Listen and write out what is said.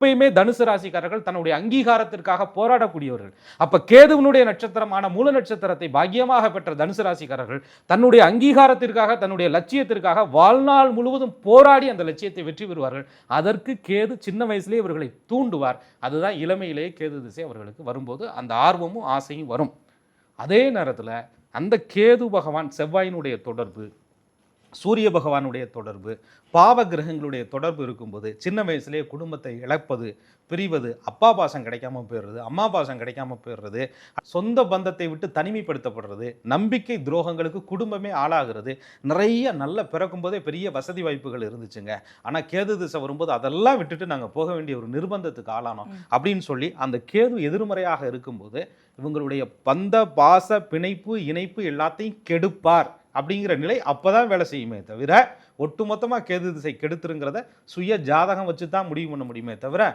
எப்பயுமே தனுசு ராசிக்காரர்கள் தன்னுடைய அங்கீகாரத்திற்காக போராடக்கூடியவர்கள். அப்ப கேதுவனுடைய நட்சத்திரமான மூல நட்சத்திரத்தை பாக்கியமாக பெற்ற தனுசு ராசிக்காரர்கள் தன்னுடைய அங்கீகாரத்திற்காக, தன்னுடைய லட்சியத்திற்காக வாழ்நாள் முழுவதும் போராடி அந்த லட்சியத்தை வெற்றி பெறுவார்கள். அதற்கு கேது சின்ன வயசுலேயே இவர்களை தூண்டுவார். அதுதான் இளமையிலேயே கேது திசை அவர்களுக்கு வரும்போது அந்த ஆர்வமும் ஆசையும் வரும். அதே நேரத்தில் அந்த கேது பகவான் செவ்வாயினுடைய தொடர்பு, சூரிய பகவானுடைய தொடர்பு, பாவ கிரகங்களுடைய தொடர்பு இருக்கும்போது சின்ன வயசுலேயே குடும்பத்தை இழப்பது, பிரிவது, அப்பா பாசம் கிடைக்காம போயிடுறது, அம்மா பாசம் கிடைக்காம போயிடுறது, சொந்த பந்தத்தை விட்டு தனிமைப்படுத்தப்படுறது, நம்பிக்கை துரோகங்களுக்கு குடும்பமே ஆளாகிறது. நிறைய நல்ல பிறக்கும் போதே பெரிய வசதி வாய்ப்புகள் இருந்துச்சுங்க, ஆனால் கேது திசை வரும்போது அதெல்லாம் விட்டுட்டு நாங்கள் போக வேண்டிய ஒரு நிர்பந்தத்துக்கு ஆளானோம் அப்படின்னு சொல்லி அந்த கேது எதிர்மறையாக இருக்கும்போது இவங்களுடைய பந்த பாச பிணைப்பு இணைப்பு எல்லாத்தையும் கெடுப்பார் அப்படிங்கிற நிலை அப்போதான் வேலை செய்யுமே தவிர ஒட்டுமொத்தமாக கேது திசை கெடுத்துருங்கிறத சுய ஜாதகம் வச்சு தான் முடிவு பண்ண முடியுமே தவிர